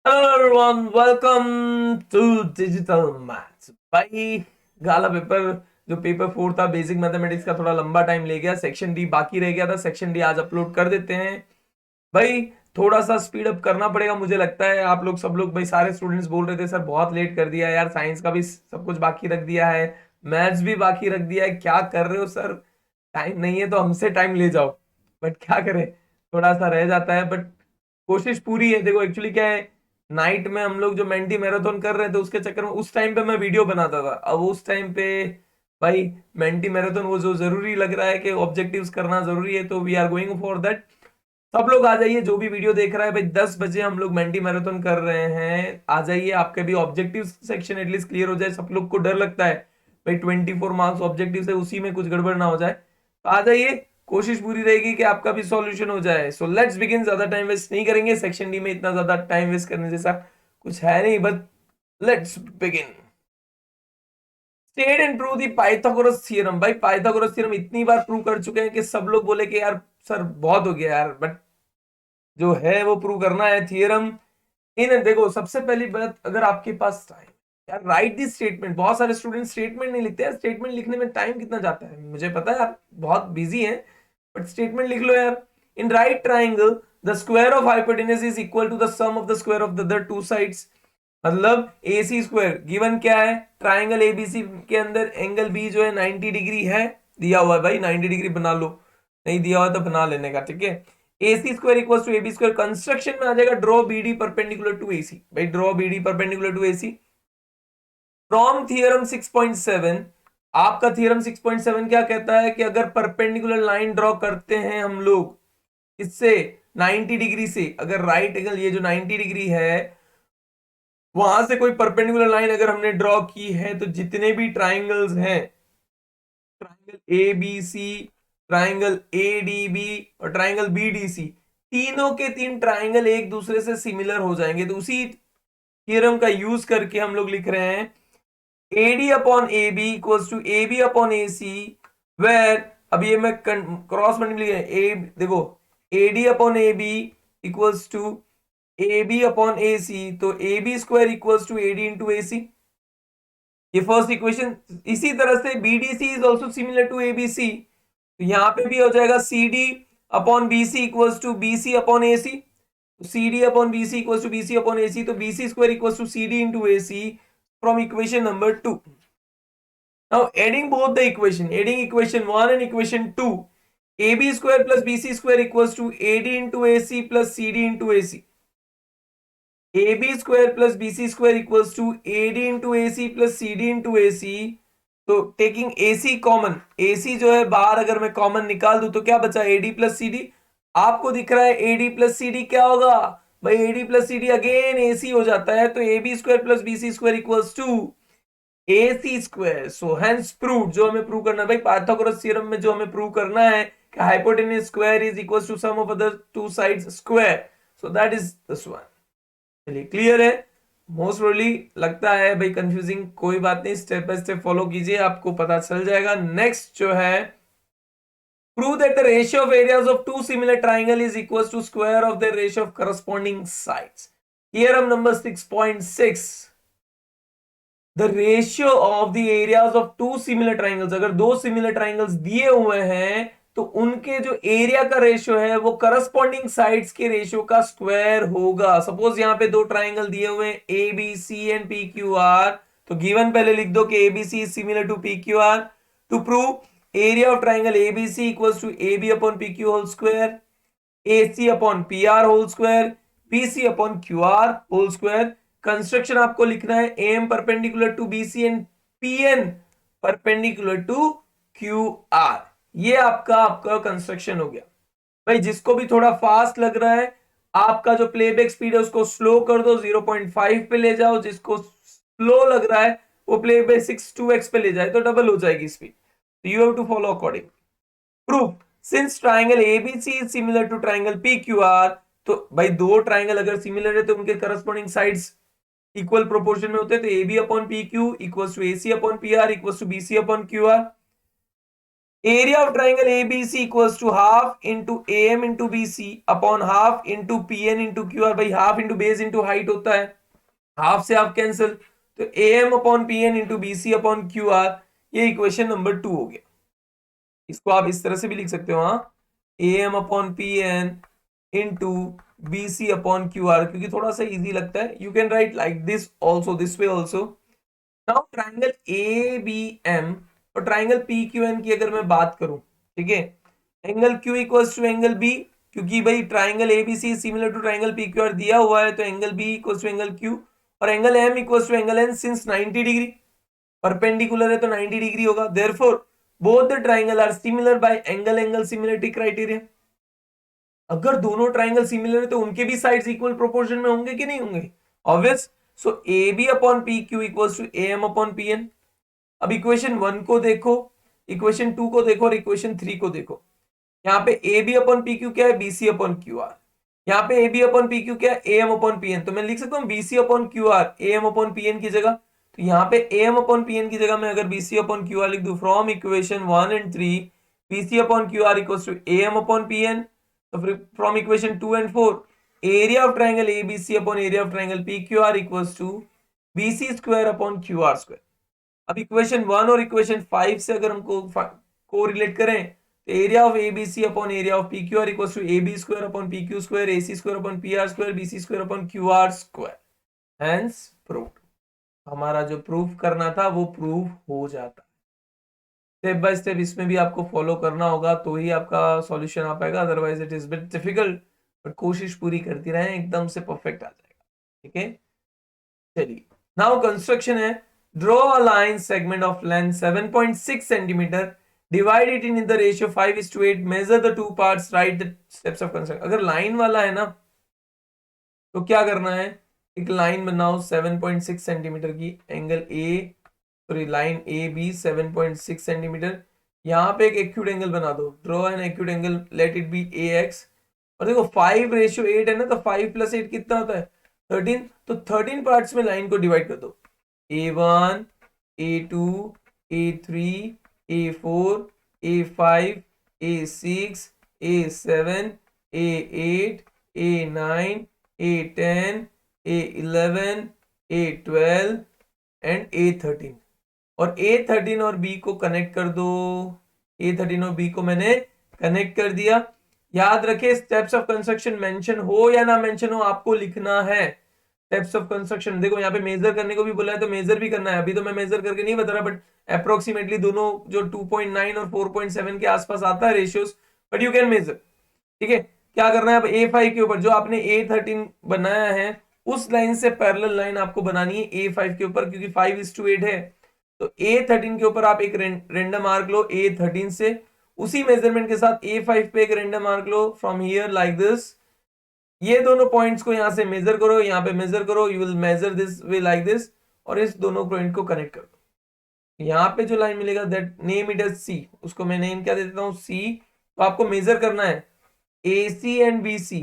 Hello everyone, welcome to digital maths. भाई गाला paper जो पेपर 4 था बेसिक मैथमेटिक्स का, थोड़ा लंबा टाइम ले गया। सेक्शन डी बाकी रह गया था, सेक्शन डी आज अपलोड कर देते हैं। भाई थोड़ा सा स्पीड अप करना पड़ेगा, मुझे लगता है। आप लोग सब लोग, भाई सारे स्टूडेंट्स बोल रहे थे सर बहुत लेट कर दिया यार, साइंस का भी सब कुछ बाकी रख दिया है, मैथ्स भी बाकी रख दिया है, क्या कर रहे हो सर? टाइम नहीं है तो हमसे टाइम ले जाओ। बट क्या करें, थोड़ा सा रह जाता है, बट कोशिश पूरी है। देखो एक्चुअली क्या है, नाइट में हम लोग जो मेंटी मैराथन कर रहे थे उसके चक्कर में उस टाइम पे मैं वीडियो बनाता था। अब उस टाइम पे भाई मेंटी मैराथन वो जो जरूरी लग रहा है कि ऑब्जेक्टिव्स करना जरूरी है, तो we are going for that. सब लोग आ जाइए, जो भी वीडियो देख रहा है भाई, 10 बजे हम लोग मेंटी मैराथन कर रहे हैं। आ जाइए, आपके भी ऑब्जेक्टिव सेक्शन एटलीस्ट क्लियर हो जाए। सब लोग को डर लगता है भाई 24 मार्क्स ऑब्जेक्टिव से, उसी में कुछ गड़बड़ ना हो जाए, तो आ जाइए। कोशिश पूरी रहेगी कि आपका भी सॉल्यूशन हो जाए। So let's begin. ज्यादा टाइम वेस्ट नहीं करेंगे, सेक्शन डी में इतना ज्यादा टाइम वेस्ट करने जैसा कुछ है नहीं, but let's begin. State and prove the Pythagoras theorem. भाई पाइथागोरस थ्योरम इतनी बार प्रूव कर चुके हैं कि सब लोग बोले कि यार सर बहुत हो गया यार, बट जो है वो प्रूव करना है थियरम। इन देखो, सबसे पहली बात, अगर आपके पास टाइम, यार राइट दी स्टेटमेंट। बहुत सारे स्टूडेंट स्टेटमेंट नहीं लिखते यार। स्टेटमेंट लिखने में टाइम कितना जाता है मुझे पता है, आप बहुत बिजी हैं, बट स्टेटमेंट लिख लो यार। In right triangle the square of hypotenuse is equal to the sum of the square of the other two sides. मतलब ए सी स्क्वायर गिवन क्या है, ट्राइंगल एबीसी के अंदर एंगल बी जो है 90 डिग्री है, दिया हुआ है भाई, 90 डिग्री बना लो, नहीं दिया हुआ तो बना लेने का, ठीक है। A C square equal to A B square, construction में आ जाएगा draw B D perpendicular to A C. भाई draw B D perpendicular to A C from theorem 6.7। आपका थियरम 6.7 क्या कहता है कि अगर परपेंडिकुलर लाइन ड्रॉ करते हैं हम लोग इससे 90 डिग्री से, अगर राइट एंगल ये जो 90 डिग्री है वहां से कोई परपेंडिकुलर लाइन अगर हमने ड्रॉ की है, तो जितने भी ट्राइंगल्स हैं, triangle A B C, triangle A D B और ट्राइंगल बी डी सी, तीनों के तीन ट्राइंगल एक दूसरे से सिमिलर हो जाएंगे। तो उसी थ्योरम का यूज करके हम लोग लिख रहे हैं AD upon A B equals to A B upon A C, where, अब ये मैं क्रॉस मल्टीप्लीकेशन, ए देखो, AD upon A B equals to A B upon A C, तो A B square equals to A D into A C, ये first equation. इसी तरह से B D C is also similar to A B C, तो यहां पे भी हो जाएगा C D upon B C equals to B C upon A C, C D upon B C equals to B C upon A C, तो B C square equals to C D into A C from equation number 2। Now adding both the equation, adding equation 1 and equation 2, AB square plus BC square equals to AD into AC plus CD into AC. AB square plus BC square equals to AD into AC plus CD into AC. तो taking AC common, AC जो है बाहर अगर मैं common निकाल दूं तो क्या बचा, AD प्लस CD। आपको दिख रहा है AD प्लस CD क्या होगा भाई, AD plus CD again AC हो जाता है, तो AB square plus BC square equals to AC square. So hence prove, जो हमें प्रूव करना है भाई पाइथागोरस थ्योरम में, जो हमें प्रूव करना है कि hypotenuse square is equal to sum of other two sides square, so that is this one. चलिए क्लियर है। मोस्ट प्रोबेबली लगता है भाई कंफ्यूजिंग, कोई बात नहीं, स्टेप बाय स्टेप फॉलो कीजिए, आपको पता चल जाएगा। नेक्स्ट जो है, prove that the ratio of areas of two similar triangle is equals to square of the ratio of corresponding sides। theorem number 6.6, the ratio of the areas of two similar triangles. अगर दो similar triangles दिए हुए हैं तो उनके जो area का ratio है वो करस्पॉन्डिंग साइड्स के रेशियो का स्क्वायर होगा। सपोज यहां पे दो ट्राइंगल दिए हुए हैं A B C and P Q R, तो गिवन पहले लिख दो कि A B C is similar to P Q R. To prove area of triangle A B C equals to A B upon P Q whole square, A C upon P R whole square, P C upon Q are whole square. Construction आपको लिखना है M perpendicular to B C and P N perpendicular to Q R. ये आपका construction हो गया। भाई जिसको भी थोड़ा फास्ट लग रहा है, आपका जो प्लेबैक स्पीड है उसको स्लो कर दो, 0.5 पे ले जाओ। जिसको स्लो लग रहा है वो प्लेबैक 6 2x पे ले जाए तो डबल हो जाएगी speed. You have to follow according. Proof, since triangle ABC is similar to triangle PQR, तो भाई दो ट्राइंगल अगर सिमिलर है तो उनके करस्पॉन्डिंग साइड्स इक्वल प्रोपोर्शन में होते हैं, तो A B upon P Q equal to A C upon P R equal to B C upon Q R. Area of triangle ABC equals to half into M into BC upon half into PN into Q R. भाई half into base into height होता है, half से half cancel, तो M upon PN into BC upon Q R, ये equation number 2 हो गया। इसको आप इस तरह से भी लिख सकते हो, हाँ, M upon P N into B C upon Q R, क्योंकि थोड़ा सा इजी लगता है। You can write like this also, this way also. Now triangle A B M और ट्राइंगल पी क्यू एन की अगर मैं बात करूं, ठीक है, angle Q equals to angle B, क्योंकि भाई triangle A B C similar to triangle P Q R दिया हुआ है, तो angle B equals to angle Q, और angle M equals to angle N since 90 degree perpendicular है तो 90 degree होगा। Therefore both the triangle are similar by angle angle similarity criteria. अगर दोनों ट्राइंगल सिमिलर है तो उनके भी साइड्स इक्वल प्रोपोर्शन में होंगे कि नहीं होंगे? Obvious. So A B upon P Q equals to A M upon P N. अब इक्वेशन 1 को देखो, इक्वेशन 2 को देखो और इक्वेशन 3 को देखो। यहाँ पे A B upon P Q क्या है? B C upon Q R. यहाँ पे A B upon P Q क्या है? A M upon P N. तो मैं लिख सकता हूँ B C upon Q R A M upon P N की जगह। तो यहाँ पे A M upon P N की जगह मैं अगर B C upon Q R लिख दूं, from equation 1 and 3 B C upon Q R equals to A M upon P N. तो फिर from equation 2 and 4 area of triangle A B C upon area of triangle P Q R equals to B C square upon Q R square. अब equation 1 और equation 5 से अगर हमको को relate करें, तो area of ABC upon area of P Q R equals to A B square upon P Q square, A C square upon P R square, B C square upon Q R square. Hence proved. हमारा जो proof करना था वो proof हो जाता है। Step by step इसमें भी आपको फॉलो करना होगा तो ही आपका सॉल्यूशन आ पाएगा, otherwise it is bit difficult. But कोशिश पूरी करती रहें, एकदम से परफेक्ट आ जाएगा। ठीक है, चलिए नाउ कंस्ट्रक्शन है। Draw a line segment of length 7.6 centimetre, divide it in the ratio 5:8, measure the two parts, right the steps of construction. अगर लाइन वाला है ना तो क्या करना है, एक लाइन बनाओ 7.6 सेंटीमीटर की, angle A, sorry line A B 7.6 centimetre. यहाँ पे एक एक्यूट एंगल बना दो, draw an acute angle, let it be A X. और देखो 5:8 है ना, तो 5 + 8 कितना होता है? 13। तो 13 पार्ट्स में लाइन को डिवाइड कर दो, A1 A2 A3 A4 A5 A6 A7 A8 A9 A10 A11 A12 and A13। और A13 और B को कनेक्ट कर दो। A13 और B को मैंने कनेक्ट कर दिया। याद रखे स्टेप्स ऑफ कंस्ट्रक्शन मेंशन हो या ना मेंशन हो, आपको लिखना है स्टेप्स ऑफ कंस्ट्रक्शन। देखो यहाँ पे मेजर करने को भी बोला है तो मेजर भी करना है। अभी तो मैं मेजर करके नहीं बता रहा, बट अप्रोक्सीमेटली दोनों जो 2.9 और 4.7 के आसपास आता है ratios, but you can measure. ठीक है, क्या करना है अब A5 के ऊपर जो आपने A13 बनाया है उस लाइन से पैरेलल लाइन आपको बनानी है A5 के ऊपर, क्योंकि 5:8 है। तो A13 के ऊपर आप एक रेंडम मार्क लो A13 से, उसी मेजरमेंट के साथ A5 पे एक random mark low from here like this. ये दोनों पॉइंट्स को यहां से मेजर करो, यहां पे मेजर करो, you will measure this way like this, और इस दोनों पॉइंट को कनेक्ट कर दो। यहाँ पे जो लाइन मिलेगा दैट नेम इट एज सी, उसको मैं नेम क्या दे देता हूँ? सी। तो आपको मेजर करना है AC एंड BC,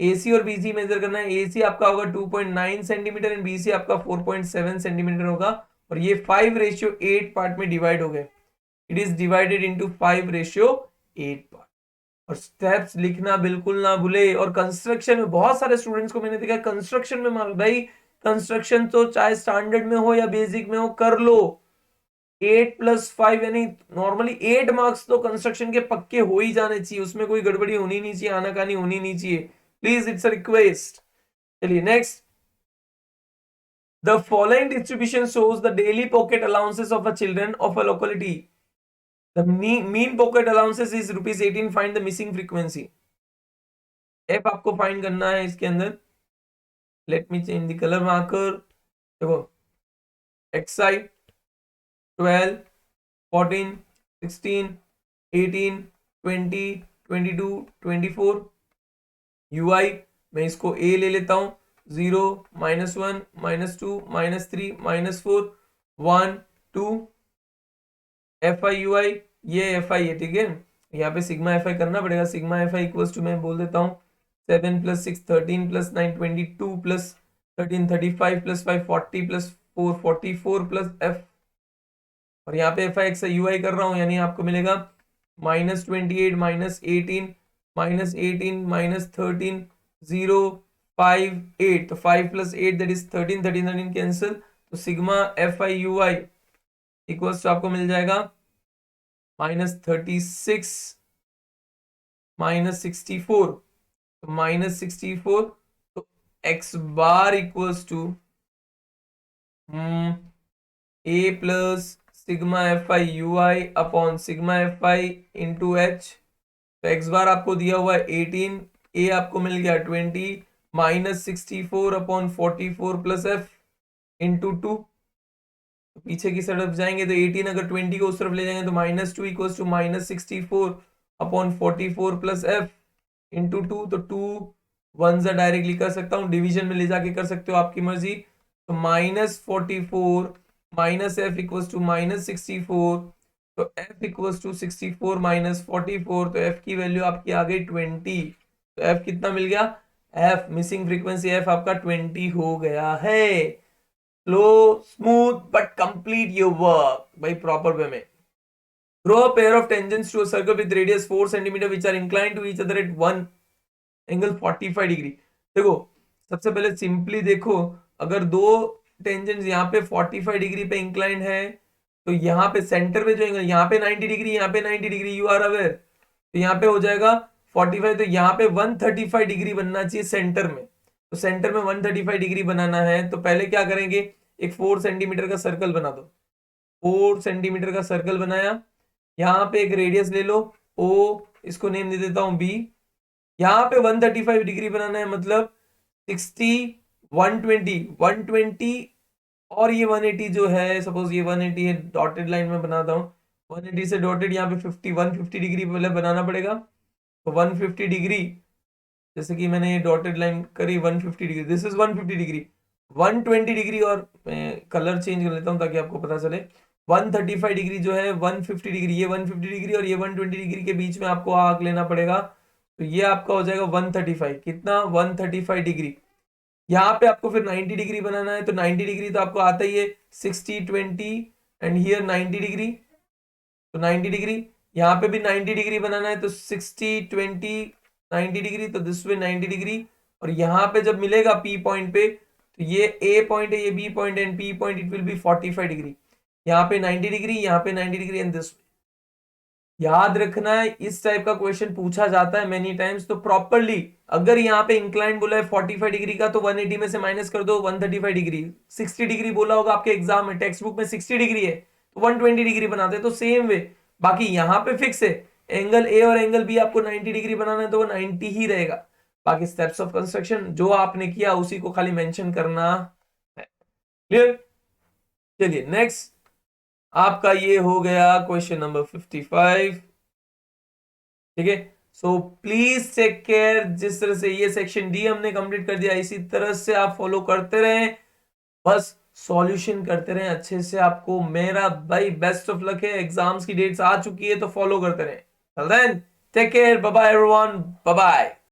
AC और BC मेजर करना है। AC आपका होगा 2.9 सेंटीमीटर एंड BC आपका 4.7 सेंटीमीटर होगा, और ये 5:8 पार्ट में डिवाइड हो गए। It is divided into 5:8 part. और स्टेप्स लिखना बिल्कुल ना भूले। और कंस्ट्रक्शन में बहुत सारे स्टूडेंट्स को मैंने देखा कंस्ट्रक्शन में मान भाई, कंस्ट्रक्शन तो चाहे स्टैंडर्ड में हो या बेसिक में हो कर लो, 8+5 यानी नॉर्मली 8 मार्क्स तो कंस्ट्रक्शन के पक्के हो ही जाने चाहिए, उसमें कोई गड़बड़ी होनी नहीं चाहिए, आनाकानी होनी नहीं चाहिए, प्लीज, इट्स अ रिक्वेस्ट। चलिए next, the following distribution shows the daily pocket allowances of a children of a locality. The mean pocket allowances is ₹18। Find the missing frequency. F आपको फाइंड करना है इसके अंदर। Let me change the colour marker. देखो एक्साई 12 14 16 18 20 22 24। UI मैं इसको A ले लेता हूं, 0 -1 -2 -3 -4 1 2। FI UI ये FI है, ठीक है। यहाँ पे सिग्मा FI करना पड़ेगा। सिग्मा FI इक्वल्स टू मैं बोल देता हूँ 7 + 6 13 + 9 22 + 13 35 + 5 40 + 4 44 + F। और यहाँ पे FI XI UI कर रहा हूँ, यानी आपको मिलेगा -28 -18 -18 -13 0 5 8, तो 5 + 8 दैट इज 13, 13 13 कैंसिल, तो सिग्मा FIUI इक्वल्स टू आपको मिल जाएगा -36 -64, तो -64, तो x bar equals to a plus sigma FIUI upon sigma FI into H, तो x बार आपको दिया हुआ है 18, a आपको मिल गया 20 -64 अपॉन 44 प्लस f इंटू 2, तो पीछे की तरफ जाएंगे तो 18 अगर 20 को उस तरफ ले जाएंगे तो -2 equals to -64 upon 44 plus f into 2, तो 2 वन सा डायरेक्टली कर सकता हूँ, डिवीजन में ले जाके कर सकते हो आपकी मर्जी, तो -44 माइनस f इक्वल्स टू -64, तो f इक्वल्स टू 64 -44, तो f की वैल्यू आपकी आ गई 20, तो f कितना मिल गया, f मिसिंग फ्रीक्वेंसी f आपका 20 हो गया है। Slow smooth but complete your work भाई प्रॉपर वे में। Draw a pair of tangents to a circle with radius 4 cm which are inclined to each other at one angle 45 degree. देखो सबसे पहले simply देखो, अगर दो टेंजेंट्स यहाँ पे 45 डिग्री पे इंक्लाइंड है, तो यहाँ पे सेंटर पे जो एंगल, यहाँ पे 90 डिग्री, यहाँ पे 90 डिग्री, यू आर अवेयर, तो यहाँ पे हो जाएगा 45, तो यहाँ पे 135 डिग्री बनना चाहिए सेंटर में, तो सेंटर में 135 डिग्री बनाना है, तो पहले क्या करेंगे, एक 4 सेंटीमीटर का सर्कल बना दो, 4 सेंटीमीटर का सर्कल बनाया, यहाँ पे एक रेडियस ले लो ओ, इसको नेम दे देता हूं बी, यहाँ पे 135 डिग्री बनाना है, मतलब 60 120 120 और ये 180 जो है, सपोज ये 180 है, डॉटेड लाइन में बनाता हूँ, 180 से डॉटेड यहाँ पे 150 डिग्री पहले बनाना पड़ेगा, तो 150 डिग्री, जैसे कि मैंने ये डॉटेड लाइन करी 150 degree, this is 150 degree, 120 degree, और कलर चेंज कर लेता हूँ ताकि आपको पता चले, 135 डिग्री जो है 150 डिग्री, ये 150 डिग्री और ये 120 डिग्री के बीच में आपको आर्क लेना पड़ेगा, तो ये आपका हो जाएगा 135, कितना 135 डिग्री। यहाँ पे आपको फिर 90 डिग्री बनाना है, तो 90 डिग्री तो आपको आता ही है, 60 20 एंड हियर 90 डिग्री, तो 90 डिग्री, यहाँ पे भी 90 डिग्री बनाना है, तो 60 20 90 डिग्री, तो दिस वे 90 डिग्री, और यहाँ पे जब मिलेगा पी पॉइंट पे, तो ये ए पॉइंट है, ये B point and P point, it will be 45 degree, यहाँ पे 90 डिग्री, यहाँ पे 90 डिग्री एंड दिस। याद रखना है इस टाइप का क्वेश्चन पूछा जाता है मेनी टाइम्स, तो प्रॉपरली अगर यहाँ पे इंक्लाइन बोला है 45 डिग्री का, तो 180 में से माइनस कर दो 135 डिग्री, 60 डिग्री बोला होगा आपके एग्जाम में, टेक्स्ट बुक में 60 डिग्री है, तो 120 डिग्री बनाते हैं, तो सेम वे, बाकी यहाँ पे फिक्स है, एंगल ए और एंगल बी आपको 90 डिग्री बनाना है, तो वो 90 ही रहेगा, बाकी स्टेप्स ऑफ कंस्ट्रक्शन जो आपने किया उसी को खाली मेंशन करना है। क्लियर, चलिए नेक्स्ट आपका ये हो गया क्वेश्चन नंबर 55, ठीक है। सो प्लीज टेक केयर, जिस तरह से ये सेक्शन डी हमने कंप्लीट कर दिया, इसी तरह से आप फॉलो करते रहें, बस सॉल्यूशन करते रहें अच्छे से, आपको मेरा भाई बेस्ट ऑफ लक है, एग्जाम्स की डेट्स आ चुकी है, तो फॉलो करते रहें। Take care, bye bye everyone, bye bye.